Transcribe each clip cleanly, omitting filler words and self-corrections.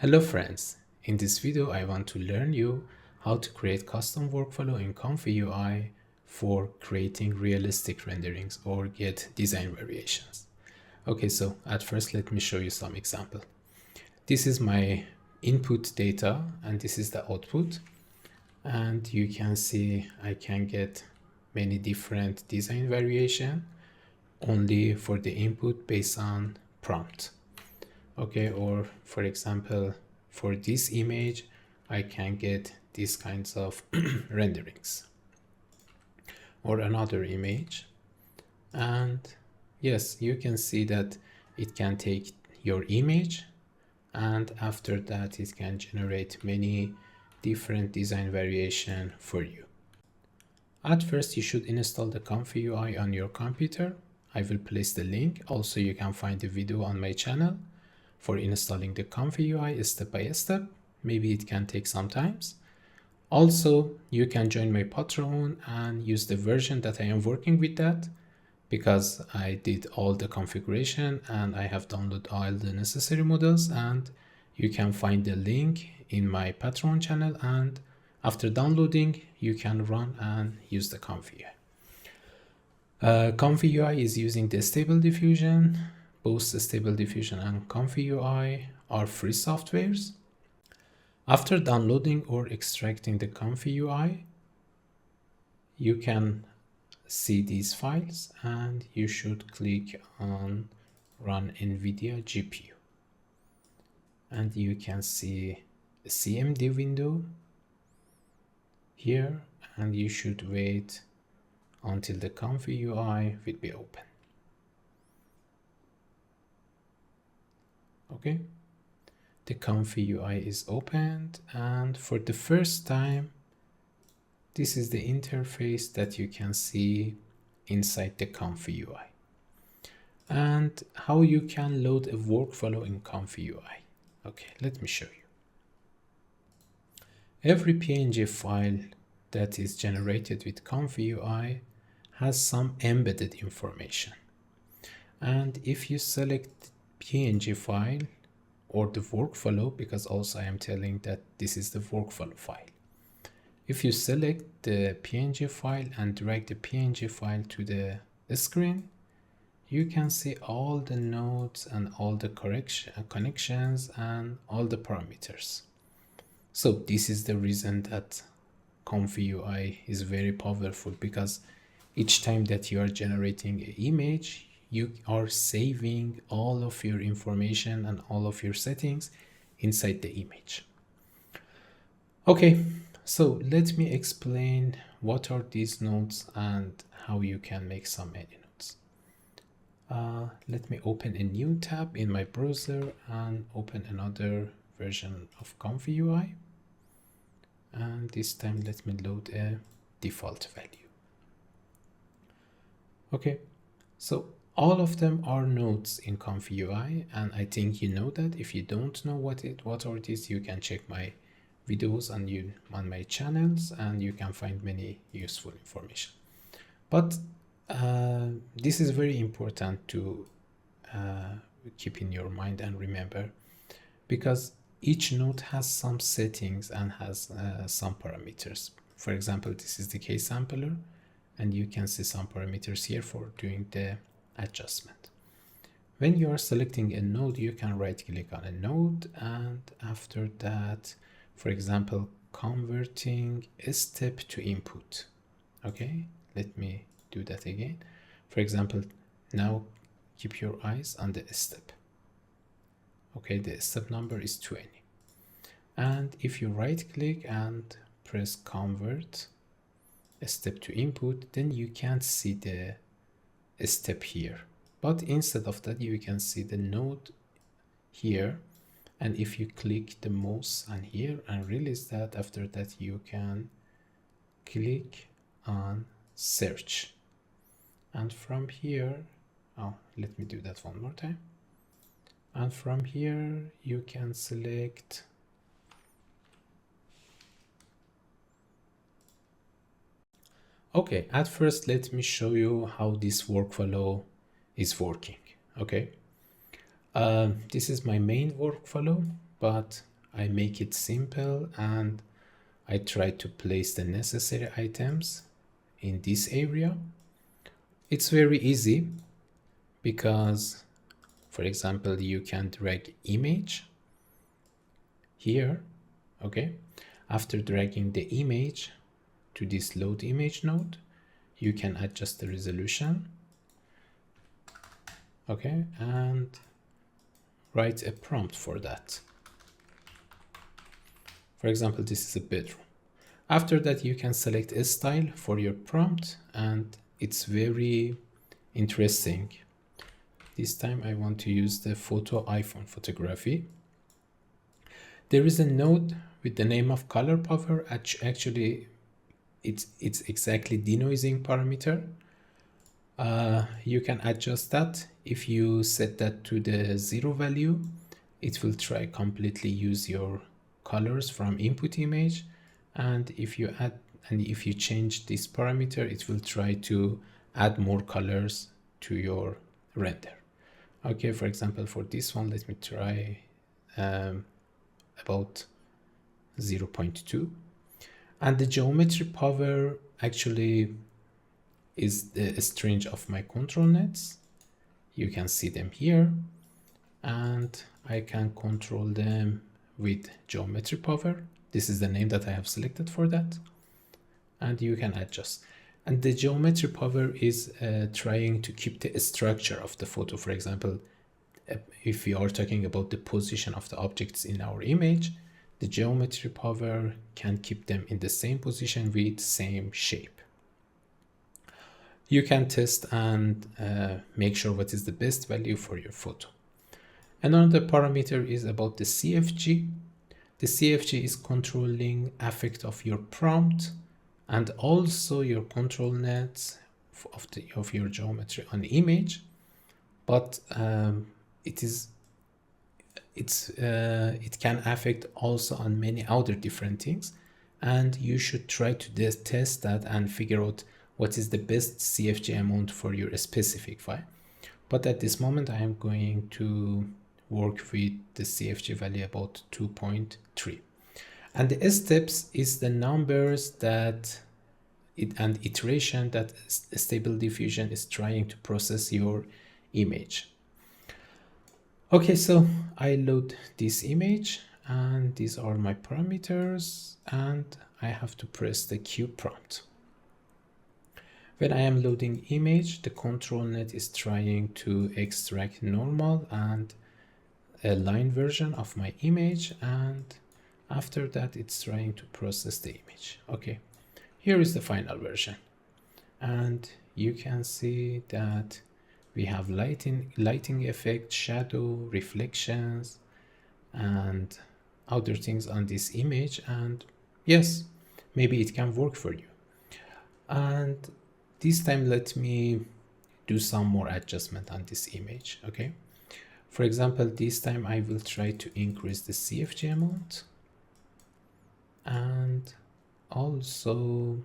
Hello friends, in this video I want to learn you how to create custom workflow in Comfy UI for creating realistic renderings or get design variations. Okay, so at first let me show you some example. This is my input data and this is the output, and you can see I can get many different design variation only for the input based on prompt. Okay, or for example, for this image, I can get these kinds of renderings or another image. And yes, you can see that it can take your image and after that it can generate many different design variation for you. At first, you should install the Comfy UI on your computer. I will place the link. Also, you can find the video on my channel for installing the Comfy UI step by step. Maybe it can take some time. Also, you can join my Patreon and use the version that I am working with that, because I did all the configuration and I have downloaded all the necessary models, and you can find the link in my Patreon channel, and after downloading you can run and use the Comfy UI. Comfy UI is using the Stable Diffusion. Both Stable Diffusion and Comfy UI are free softwares. After downloading or extracting the Comfy UI, you can see these files and you should click on Run NVIDIA GPU. And you can see a CMD window here, and you should wait until the Comfy UI will be open. Okay, the Comfy UI is opened, and for the first time, this is the interface that you can see inside the Comfy UI. And how you can load a workflow in Comfy UI. Okay, let me show you. Every PNG file that is generated with Comfy UI has some embedded information. And if you select PNG file or the workflow, because also I am telling that this is the workflow file. If you select the PNG file and drag the PNG file to the screen, you can see all the nodes and all the connections and all the parameters. So this is the reason that Comfy UI is very powerful, because each time that you are generating an image, you are saving all of your information and all of your settings inside the image. Okay, so let me explain what are these nodes and how you can make some edit nodes. Let me open a new tab in my browser and open another version of Comfy UI. And this time let me load a default value. Okay, so all of them are nodes in Comfy UI, and I think you know that. If you don't know what are these, you can check my videos on my channels and you can find many useful information. But this is very important to keep in your mind and remember, because each node has some settings and has some parameters. For example, this is the case sampler, and you can see some parameters here for doing the adjustment. When you are selecting a node, you can right click on a node, and after that, for example, converting a step to input. Okay, let me do that again. For example, now keep your eyes on the step. Okay, the step number is 20. And if you right click and press convert a step to input, then you can't see the step here. But instead of that, you can see the node here. And if you click the mouse on here and release that, after that you can click on search. And from here, let me do that one more time. And from here, you can select Okay, at first, let me show you how this workflow is working. Okay, this is my main workflow, but I make it simple and I try to place the necessary items in this area. It's very easy because, for example, you can drag image here, okay? After dragging the image to this load image node, you can adjust the resolution, okay? And write a prompt for that. For example, this is a bedroom. After that, you can select a style for your prompt, and it's very interesting. This time I want to use the photo iPhone photography. There is a node with the name of color power. Actually, it's exactly denoising parameter. You can adjust that. If you set that to the 0 value, it will try completely use your colors from input image. And if you change this parameter, it will try to add more colors to your render. Okay, for example, for this one, let me try about 0.2. And the geometry power actually is the string of my control nets. You can see them here, and I can control them with geometry power. This is the name that I have selected for that, and you can adjust. And the geometry power is trying to keep the structure of the photo. For example, if we are talking about the position of the objects in our image, the geometry power can keep them in the same position with same shape. You can test and make sure what is the best value for your photo. Another parameter is about the CFG. The CFG is controlling effect of your prompt and also your control nets of your geometry on the image, but it can affect also on many other different things, and you should try to test that and figure out what is the best CFG amount for your specific file. But at this moment, I am going to work with the CFG value about 2.3. And the steps is the numbers that and iteration that Stable Diffusion is trying to process your image. Okay, so I load this image, and these are my parameters, and I have to press the Q prompt. When I am loading image, the control net is trying to extract normal and a line version of my image, and after that it's trying to process the image. Okay, here is the final version, and you can see that we have lighting effect, shadow, reflections, and other things on this image, and yes, maybe it can work for you. And this time let me do some more adjustment on this image. Okay, for example, this time I will try to increase the CFG amount, and also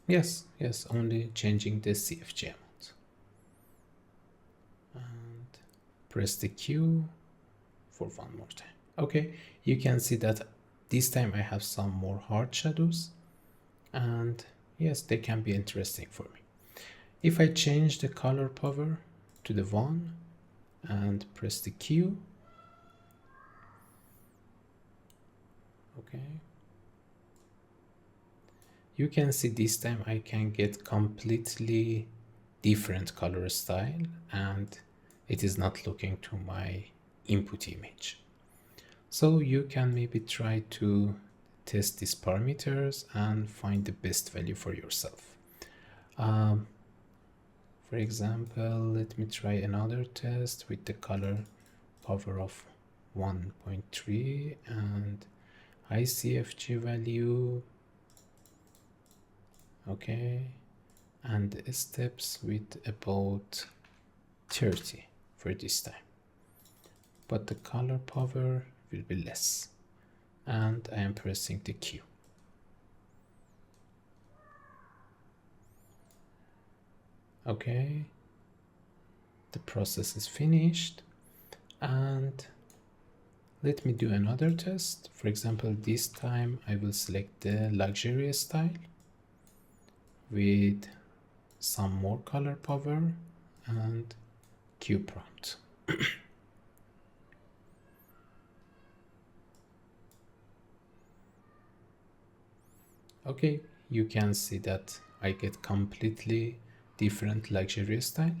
yes, only changing the CFG amount, and press the Q for one more time. Okay, you can see that this time I have some more hard shadows, and yes, they can be interesting for me. If I change the color power to the 1 and press the Q, okay, you can see this time I can get completely different color style, and it is not looking to my input image. So you can maybe try to test these parameters and find the best value for yourself. For example, let me try another test with the color power of 1.3 and high CFG value. Okay, and steps with about 30 for this time, but the color power will be less, and I am pressing the Q. Okay, the process is finished, and let me do another test. For example, this time I will select the luxury style with some more color power and QPrompt. Okay, you can see that I get completely different luxury style.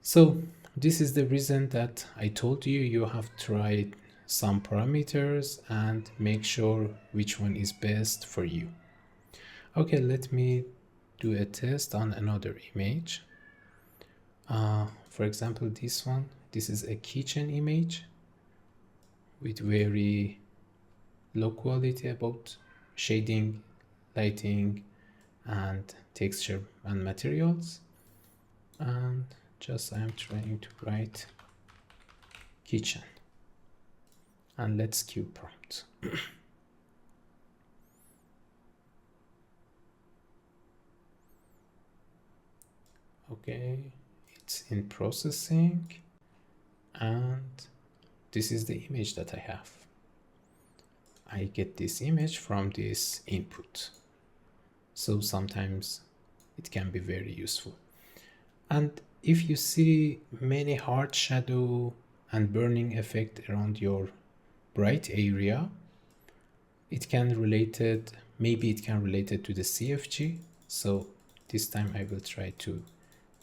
So this is the reason that I told you you have to try some parameters and make sure which one is best for you. Okay, let me do a test on another image. For example, this one, this is a kitchen image with very low quality about shading, lighting, and texture and materials. And just I am trying to write kitchen, and let's QPrompt. Okay, it's in processing, and this is the image that I have. I get this image from this input, so sometimes it can be very useful. And if you see many hard shadow and burning effect around your bright area, it can related, maybe it can related to the CFG. So this time I will try to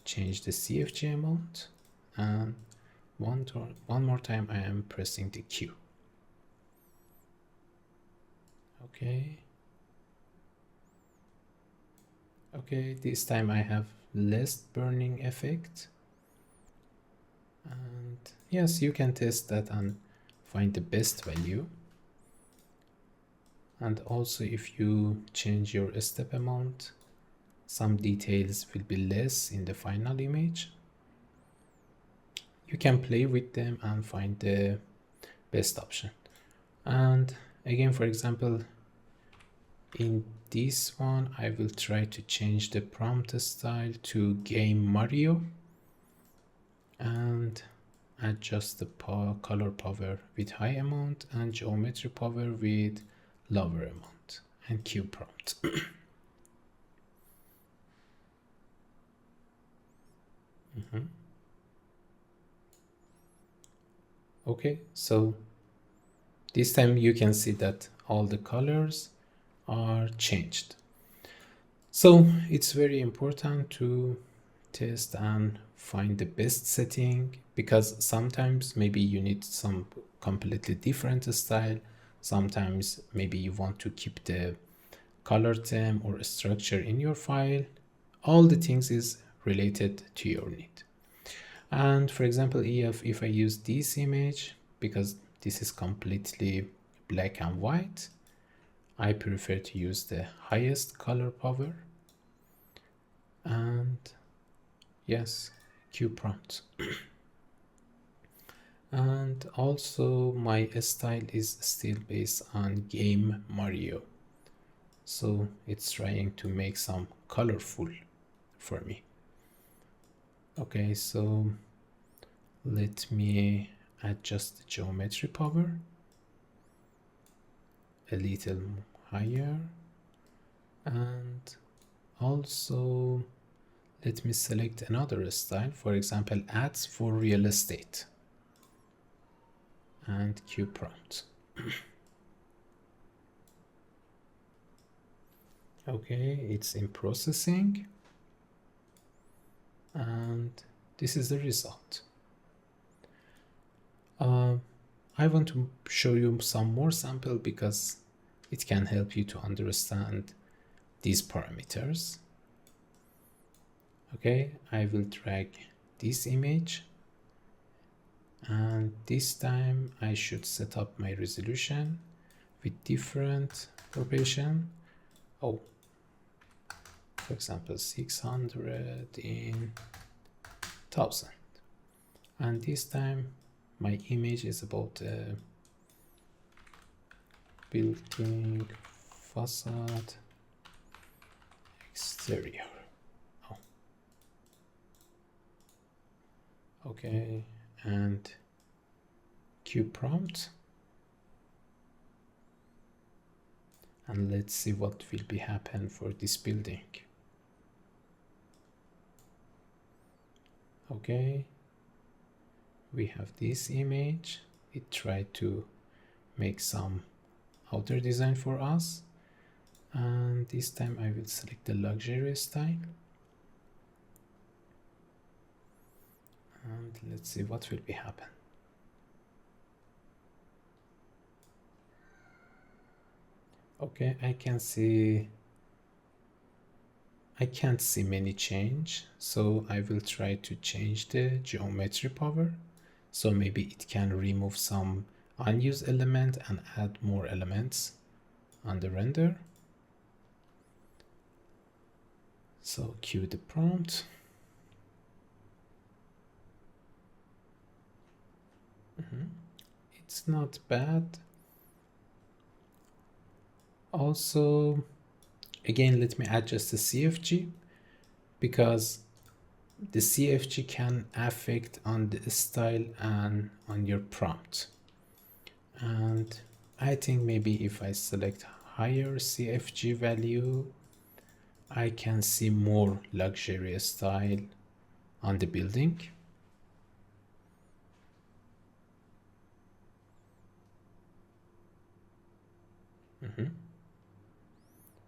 change the CFG amount, and one more time I am pressing the Q. Okay, this time I have less burning effect. And yes, you can test that and find the best value. And also if you change your step amount, some details will be less in the final image. You can play with them and find the best option. And again, for example, in this one, I will try to change the prompt style to Game Mario and adjust the color power with high amount and geometry power with lower amount, and QPrompt. Okay, so this time you can see that all the colors are changed. So it's very important to test and find the best setting, because sometimes maybe you need some completely different style. Sometimes maybe you want to keep the color theme or structure in your file. All the things is related to your need. And for example, if I use this image, because this is completely black and white, I prefer to use the highest color power. And yes, QPrompt. And also my style is still based on Game Mario, so it's trying to make some colorful for me. Okay, so let me adjust the geometry power a little higher, and also let me select another style, for example, ads for real estate, and QPrompt. Okay, it's in processing, and this is the result. I want to show you some more sample because it can help you to understand these parameters. Okay, I will drag this image, and this time I should set up my resolution with different proportion. Oh, for example, 600 in 1000. And this time my image is about building facade exterior. Oh. Okay, and QPrompt, and let's see what will be happen for this building. Okay, we have this image. It tried to make some outer design for us, and this time I will select the luxury style, and let's see what will be happen. Okay, I can't see many change, so I will try to change the geometry power, so maybe it can remove some unused element and add more elements on the render. So cue the prompt. It's not bad. Also, again, let me adjust the CFG, because the CFG can affect on the style and on your prompt. And I think maybe if I select higher CFG value, I can see more luxury style on the building.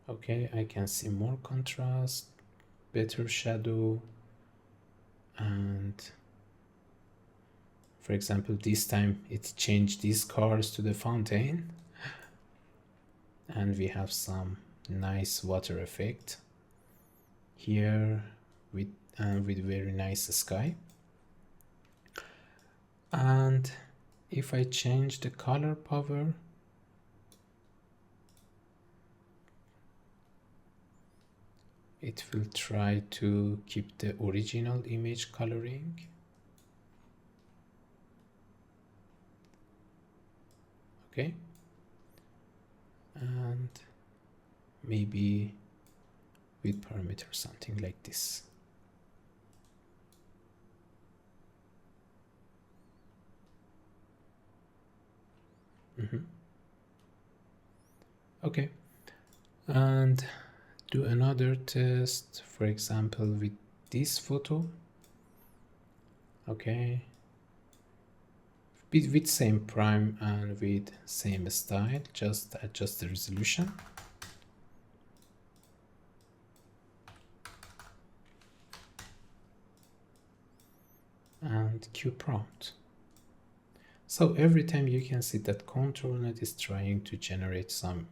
Okay, I can see more contrast, better shadow, and for example, this time it changed these cars to the fountain, and we have some nice water effect here with very nice sky. And if I change the color power, it will try to keep the original image coloring. Okay, and maybe with parameter something like this. Okay, and do another test, for example, with this photo. Okay, with same prime and with same style, just adjust the resolution. And QPrompt. So every time you can see that ControlNet is trying to generate some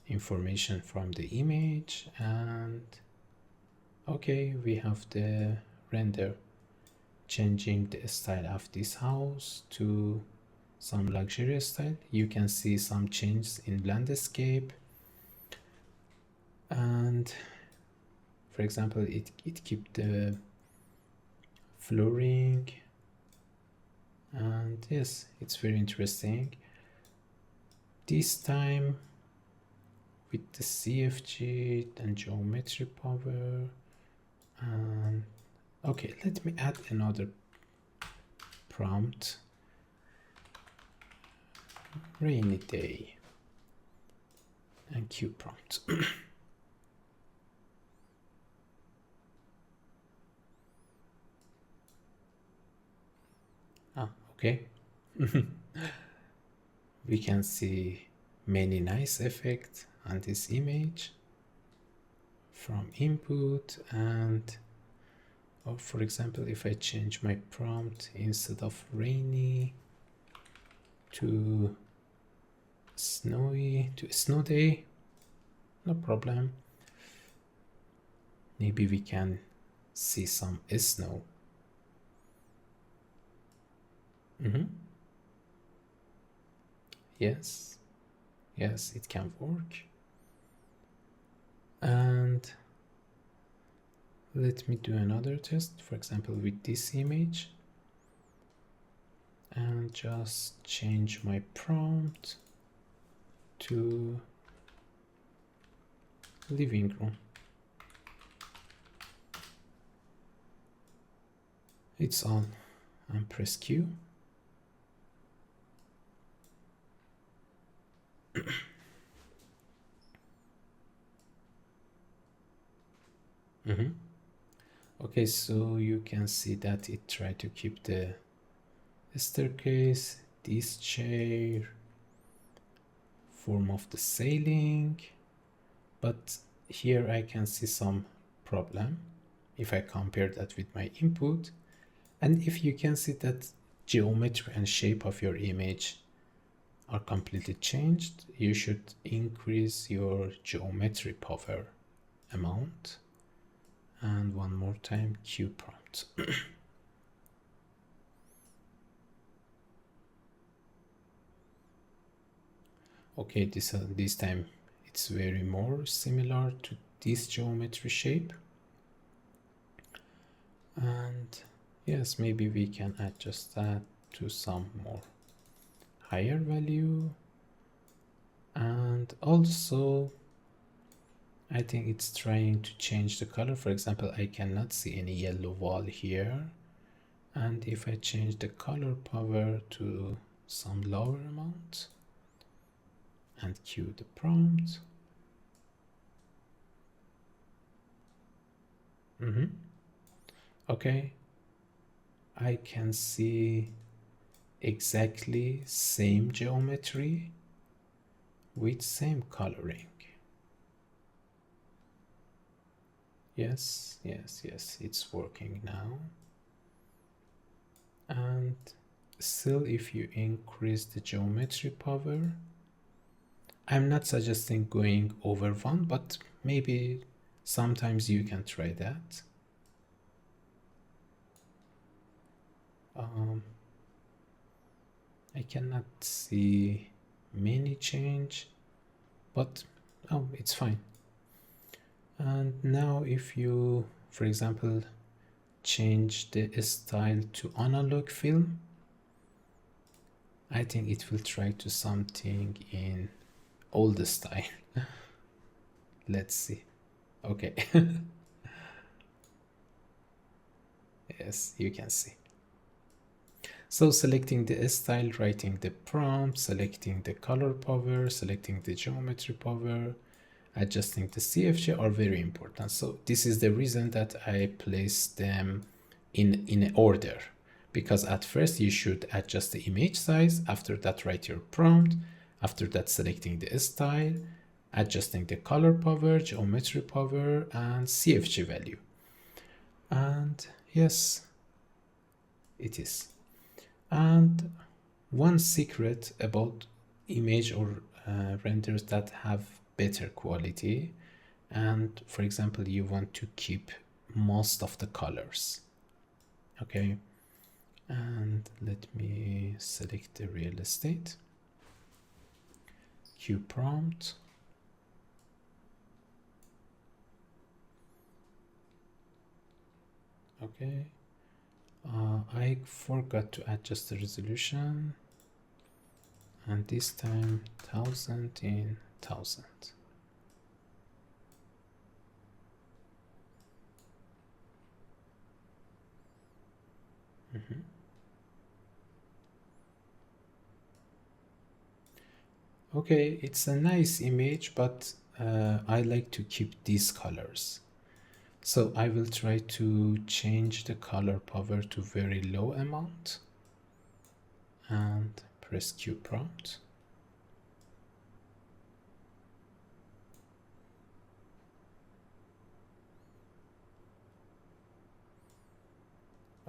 information from the image, and okay, we have the render changing the style of this house to some luxury style. You can see some changes in landscape, and for example, it keep the flooring, and yes, it's very interesting. This time with the CFG and geometry power, and okay, let me add another prompt. Rainy day and QPrompt. Okay. We can see many nice effects on this image from input, and for example, if I change my prompt instead of rainy to snowy to snow day, no problem. Maybe we can see some snow. Yes, it can work. And let me do another test, for example, with this image, and just change my prompt to living room. It's on, and press Q. Okay, so you can see that it tried to keep the staircase, this chair, form of the ceiling, but here I can see some problem if I compare that with my input. And if you can see that geometry and shape of your image are completely changed, you should increase your geometry power amount. And one more time, Q prompt. Okay, this time it's very more similar to this geometry shape. And yes, maybe we can adjust that to some more higher value. And also I think it's trying to change the color. For example, I cannot see any yellow wall here. And if I change the color power to some lower amount and cue the prompt. Okay, I can see exactly same geometry with same coloring. Yes, it's working now. And still, if you increase the geometry power, I'm not suggesting going over 1, but maybe sometimes you can try that. I cannot see many change, but oh, it's fine. And now if you, for example, change the style to analog film, I think it will try to something in old style. Let's see. Okay. Yes, you can see. So selecting the style, writing the prompt, selecting the color power, selecting the geometry power, adjusting the CFG are very important. So this is the reason that I place them in order, because at first you should adjust the image size, after that write your prompt, after that selecting the style, adjusting the color power, geometry power, and CFG value. And yes, it is. And one secret about image or renders that have better quality, and for example you want to keep most of the colors, okay, and let me select the real estate, Q prompt, okay. I forgot to adjust the resolution, and this time 1000 in 1000. Okay, it's a nice image, but I like to keep these colors. So I will try to change the color power to very low amount and press Q prompt.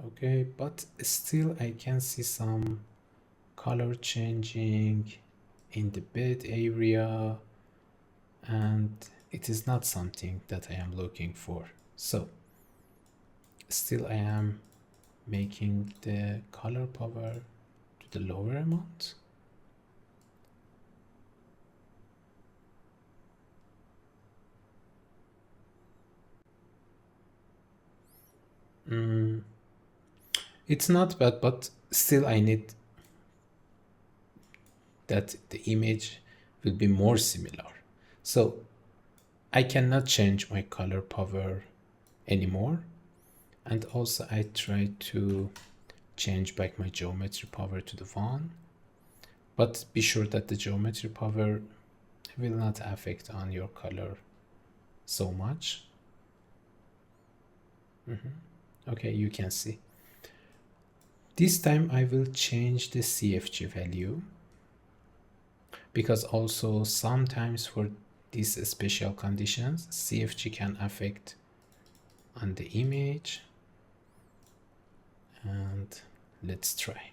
Okay, but still I can see some color changing in the bed area, and it is not something that I am looking for. So still I am making the color power to the lower amount. It's not bad, but still I need that the image will be more similar. So I cannot change my color power anymore. And also I try to change back my geometry power to the 1. But be sure that the geometry power will not affect on your color so much. Okay, you can see. This time I will change the CFG value, because also sometimes for these special conditions, CFG can affect on the image. And let's try.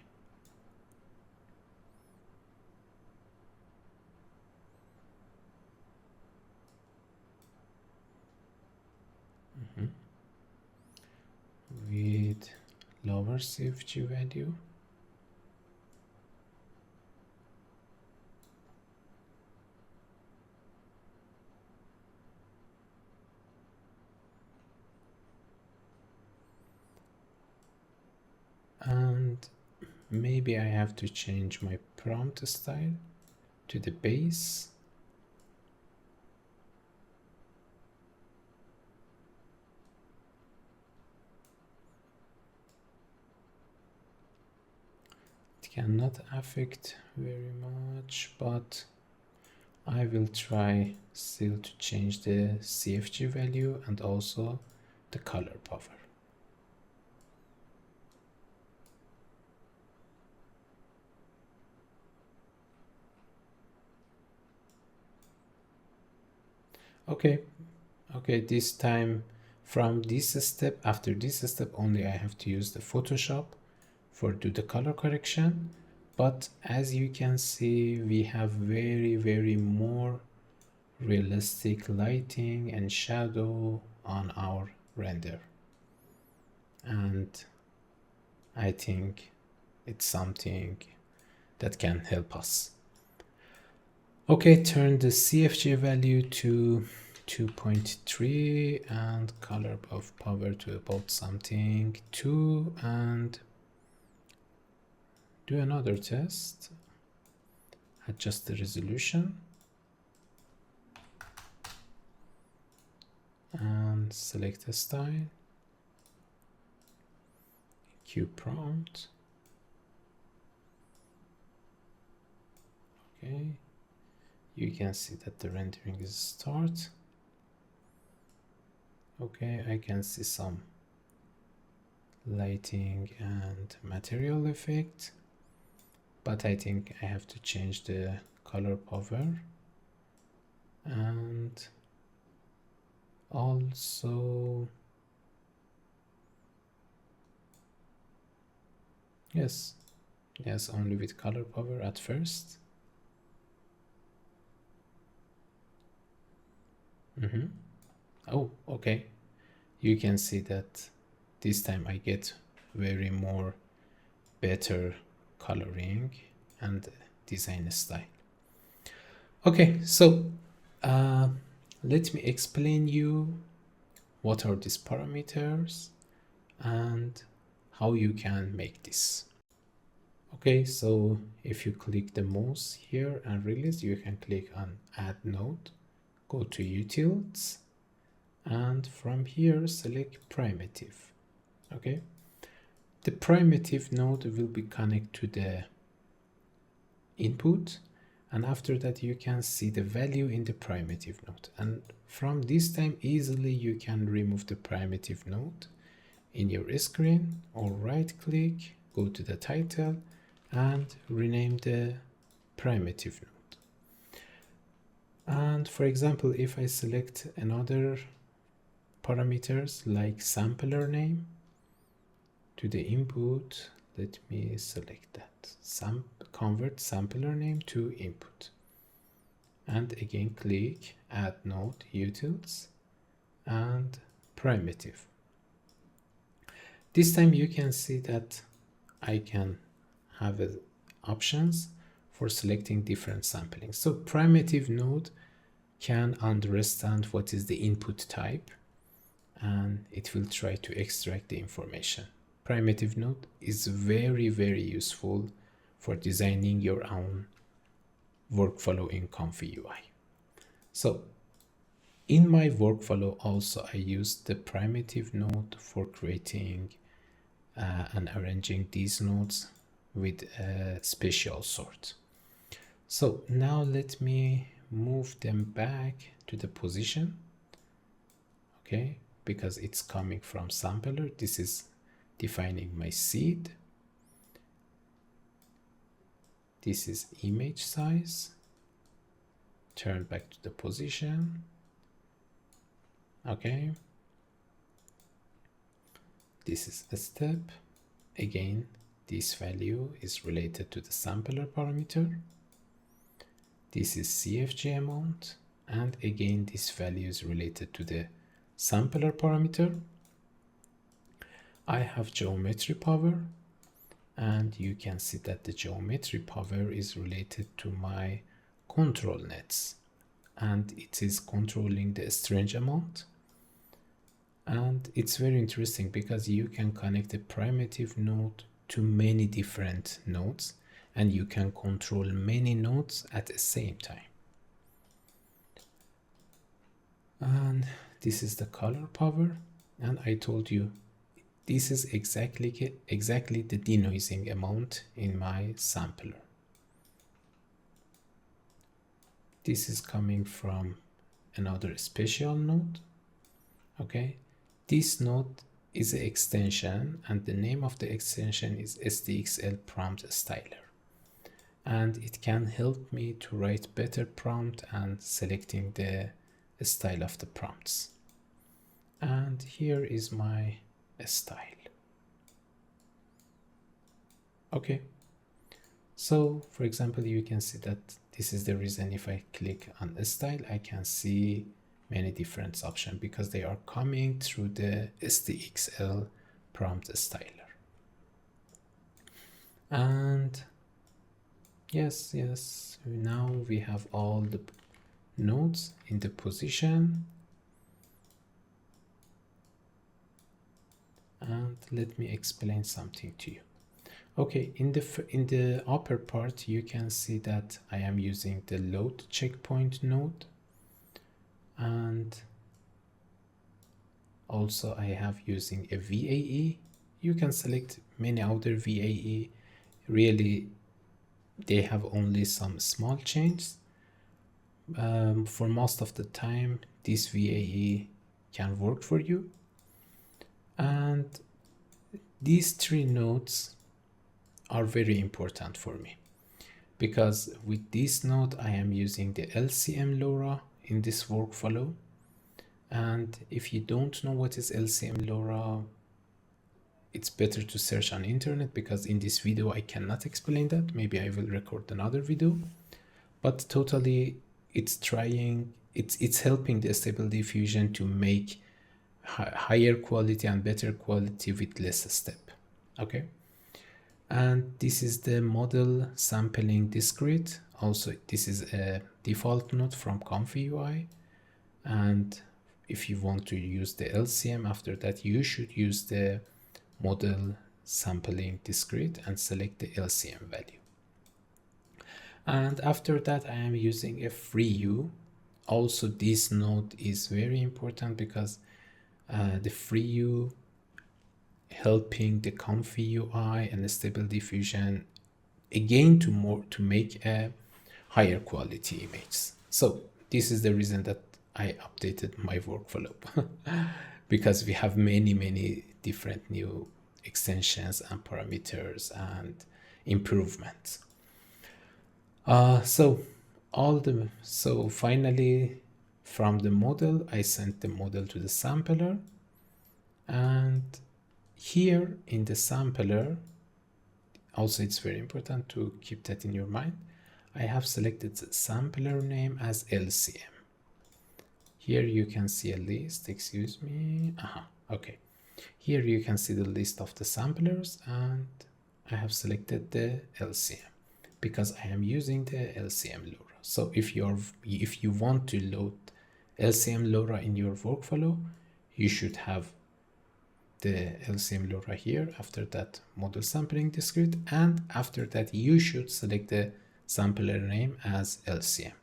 With lower CFG value. And maybe I have to change my prompt style to the base. It cannot affect very much, but I will try still to change the CFG value and also the color power. Okay, this time from this step, after this step only I have to use the Photoshop for do the color correction. But as you can see, we have very more realistic lighting and shadow on our render, and I think it's something that can help us. Okay, turn the CFG value to 2.3 and color of power to about something 2, and do another test. Adjust the resolution and select a style, Q prompt. Okay, you can see that the rendering is start. Okay, I can see some lighting and material effect, but I think I have to change the color power, and also yes, only with color power at first. Oh, okay, you can see that this time I get very more better coloring and design style. Okay, so let me explain you what are these parameters and how you can make this. Okay, so if you click the mouse here and release, you can click on add node, go to utils, and from here select primitive. Okay, the primitive node will be connected to the input, and after that you can see the value in the primitive node, and from this time easily you can remove the primitive node in your screen, or right click, go to the title and rename the primitive node. And for example, if I select another parameters like sampler name to the input, let me select that, convert sampler name to input, and again click add node, utils, and primitive. This time you can see that I can have options for selecting different sampling. So primitive node can understand what is the input type, and it will try to extract the information. Primitive node is very useful for designing your own workflow in Comfy UI. So in my workflow also I used the primitive node for creating and arranging these nodes with a special sort. So now let me move them back to the position, okay, because it's coming from sampler. This is defining my seed. This is image size. Turn back to the position, okay. This is a step. Again, this value is related to the sampler parameter. This is CFG amount, and again this value is related to the sampler parameter. I have geometry power, and you can see that the geometry power is related to my control nets, and it is controlling the strange amount. And it's very interesting because you can connect a primitive node to many different nodes, and you can control many nodes at the same time. And this is the color power, and I told you this is exactly the denoising amount in my sampler. This is coming from another special node, okay. This node is an extension, and the name of the extension is SDXL prompt styler, and it can help me to write better prompt and selecting the style of the prompts. And here is my style. Okay, so for example, you can see that this is the reason if I click on a style, I can see many different options because they are coming through the SDXL prompt styler. And yes, now we have all the nodes in the position. And let me explain something to you. Okay, in the upper part, you can see that I am using the load checkpoint node, and also I have using a VAE. You can select many other VAE. Really, they have only some small changes. For most of the time, this VAE can work for you. And these three nodes are very important for me because with this node I am using the LCM LoRa in this workflow. And if you don't know what is LCM LoRa, it's better to search on internet because in this video I cannot explain that. Maybe I will record another video, but totally it's helping the Stable Diffusion to make higher quality and better quality with less step, okay. And this is the model sampling discrete. Also, this is a default node from Comfy UI, and if you want to use the LCM after that, you should use the model sampling discrete and select the LCM value. And after that, I am using a FreeU. Also, this node is very important because the FreeU helping the Comfy UI and the Stable Diffusion again to make a higher quality image. So this is the reason that I updated my workflow because we have many different new extensions and parameters and improvements. So finally from the model, I sent the model to the sampler, and here in the sampler, also it's very important to keep that in your mind, I have selected the sampler name as LCM. Here you can see a list, excuse me, okay. Here you can see the list of the samplers, and I have selected the LCM because I am using the LCM LoRa. So if you want to load LCM LoRa in your workflow, you should have the LCM LoRa here, after that model sampling discrete, and after that you should select the sampler name as LCM.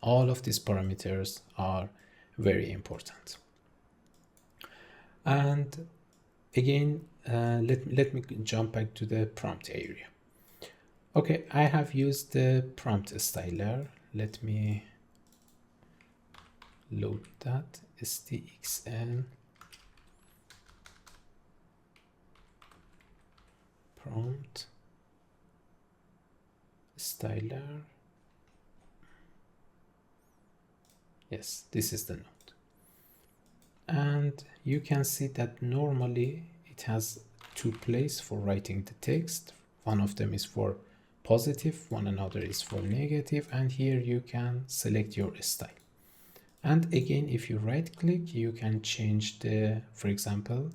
All of these parameters are very important. And again, let me jump back to the prompt area. Okay, I have used the prompt styler. Let me load that stxn prompt styler. Yes, this is the node. And you can see that normally it has two places for writing the text. One of them is for positive, one another is for negative, and here you can select your style. And again, if you right click, you can change the, for example,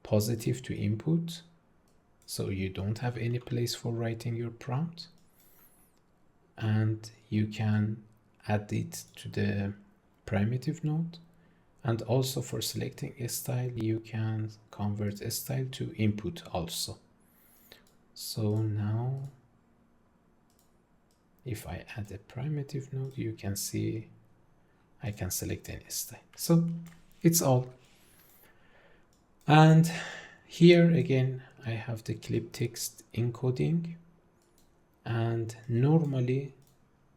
positive to input, so you don't have any place for writing your prompt, and you can add it to the primitive node. And also for selecting a style, you can convert a style to input also. So now if I add a primitive node, you can see I can select any style. So it's all. And here again, I have the clip text encoding, and normally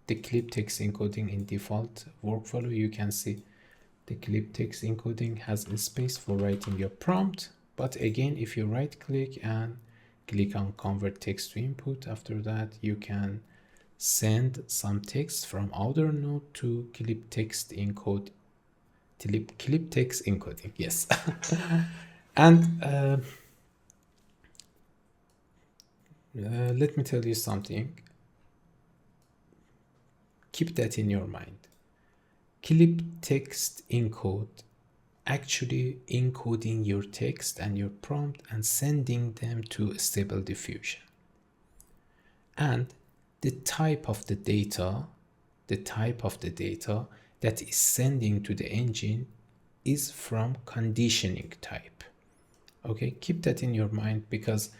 the clip text encoding in default workflow, you can see the clip text encoding has a space for writing your prompt. But again, if you right click and click on convert text to input, after that you can send some text from other node to clip text encode, clip text encoding. Yes. And let me tell you something. Keep that in your mind. Clip text encode actually encoding your text and your prompt and sending them to Stable Diffusion. And the type of the data that is sending to the engine is from conditioning type. Okay, keep that in your mind, because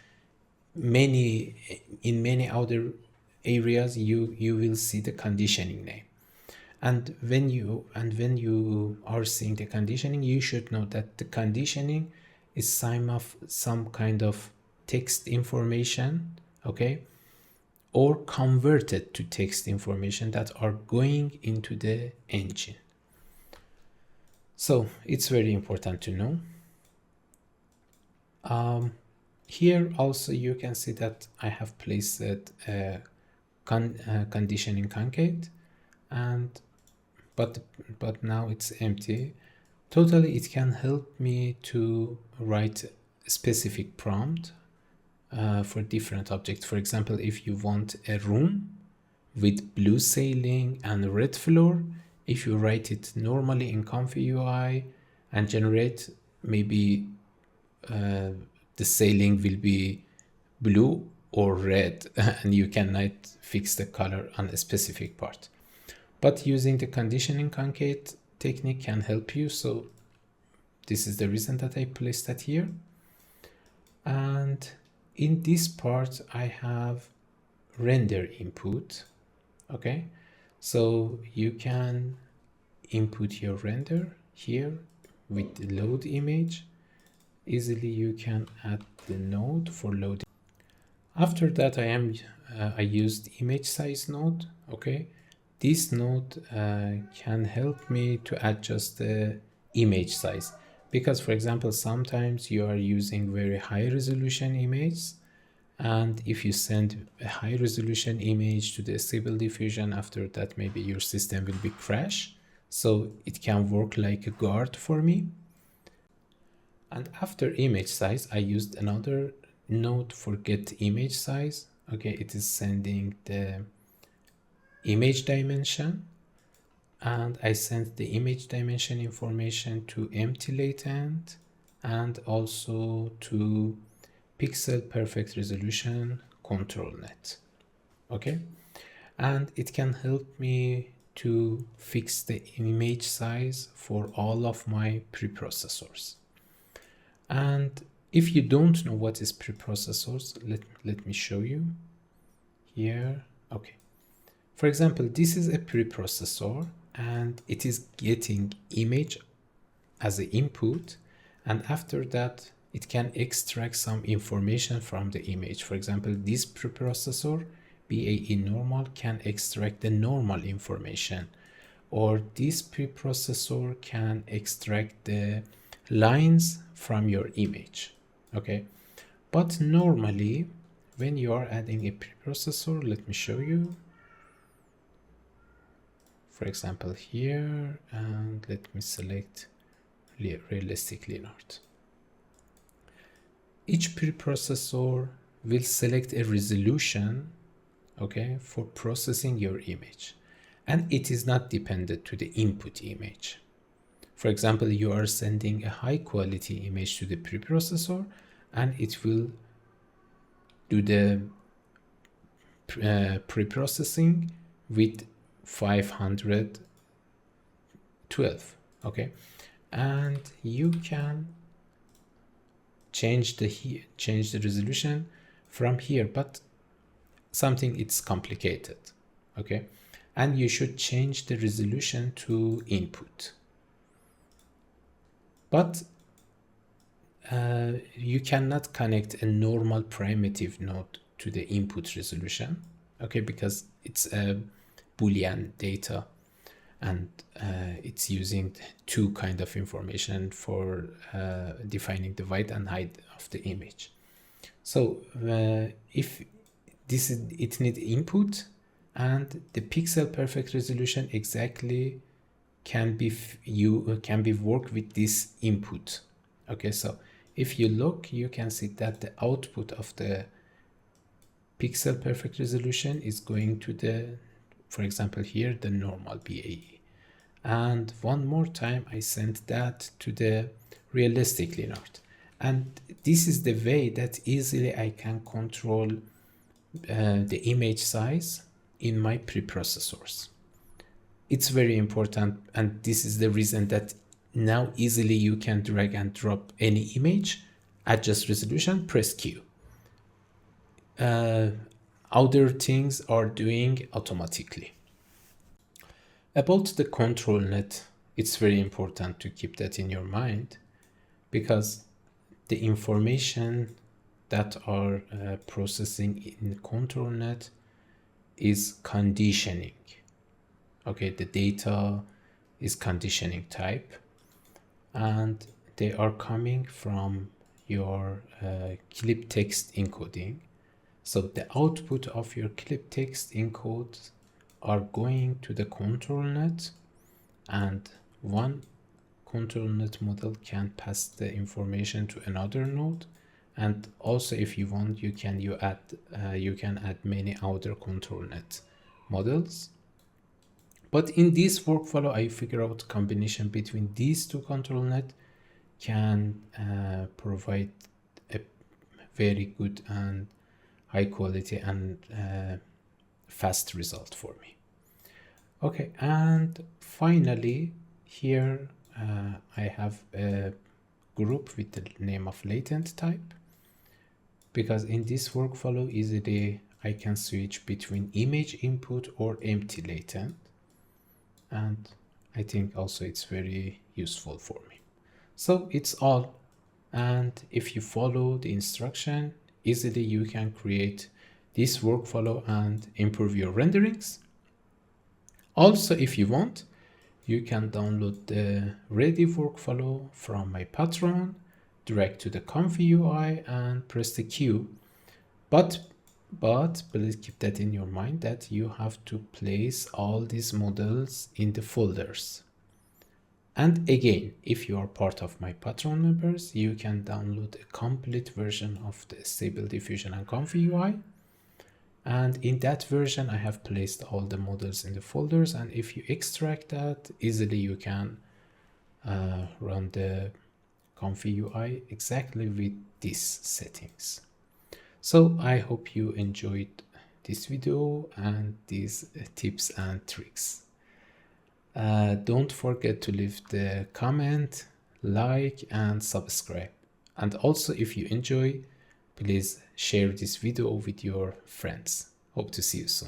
in many other areas you will see the conditioning name. And when you are seeing the conditioning, you should know that the conditioning is some kind of text information, okay, or converted to text information that are going into the engine. So it's very important to know. Here also you can see that I have placed conditioning concate, and but now it's empty. Totally, it can help me to write a specific prompt for different objects. For example, if you want a room with blue ceiling and red floor, if you write it normally in Comfy UI and generate, maybe the ceiling will be blue or red, and you cannot fix the color on a specific part. But using the conditioning concate technique can help you. So this is the reason that I placed that here. And in this part, I have render input. Okay, so you can input your render here with the load image. Easily you can add the node for loading. After that, I used image size node. Okay, this node can help me to adjust the image size, because for example, sometimes you are using very high resolution images, and if you send a high resolution image to the Stable Diffusion, after that maybe your system will be crash. So it can work like a guard for me. And after image size, I used another node for get image size. Okay, it is sending the image dimension, and I sent the image dimension information to empty latent and also to pixel perfect resolution control net. Okay, and it can help me to fix the image size for all of my preprocessors. And if you don't know what is preprocessors, let me show you here. Okay, for example, this is a preprocessor and it is getting image as an input, and after that it can extract some information from the image. For example, this preprocessor BAE normal can extract the normal information, or this preprocessor can extract the lines from your image. Okay, but normally when you are adding a preprocessor, let me show you. For example here, and let me select realistic Leonard. Each preprocessor will select a resolution, okay, for processing your image, and it is not dependent to the input image. For example, you are sending a high quality image to the preprocessor and it will do the preprocessing with 512, okay, and you can change the resolution from here, but something it's complicated, okay, and you should change the resolution to input, but you cannot connect a normal primitive node to the input resolution, okay, because it's a Boolean data and it's using two kind of information for defining the width and height of the image. So if this is, it needs input, and the pixel perfect resolution exactly can be work with this input. Okay, so if you look, you can see that the output of the pixel perfect resolution is going to the, for example here, the normal BAE. And one more time I sent that to the realistic Leonard. And this is the way that easily I can control the image size in my preprocessors. It's very important, and this is the reason that now easily you can drag and drop any image, adjust resolution, press Q. Other things are doing automatically. About the control net, it's very important to keep that in your mind, because the information that are processing in control net is conditioning. Okay, the data is conditioning type, and they are coming from your clip text encoding. So the output of your clip text encodes are going to the control net, and one control net model can pass the information to another node, and also if you want, you can add many other control net models. But in this workflow, I figure out combination between these two control net can provide a very good and high quality and fast result for me. Okay, and finally here I have a group with the name of latent type, because in this workflow easily I can switch between image input or empty latent, and I think also it's very useful for me. So it's all, and if you follow the instruction, easily you can create this workflow and improve your renderings. Also, if you want, you can download the ready workflow from my Patreon, direct to the Comfy UI and press the Q. But please keep that in your mind that you have to place all these models in the folders. And again, if you are part of my Patreon members, you can download a complete version of the Stable Diffusion and Comfy UI. And in that version, I have placed all the models in the folders. And if you extract that, easily you can run the Comfy UI exactly with these settings. So I hope you enjoyed this video and these tips and tricks. Don't forget to leave the comment, like, and subscribe. And also, if you enjoy, please share this video with your friends. Hope to see you soon.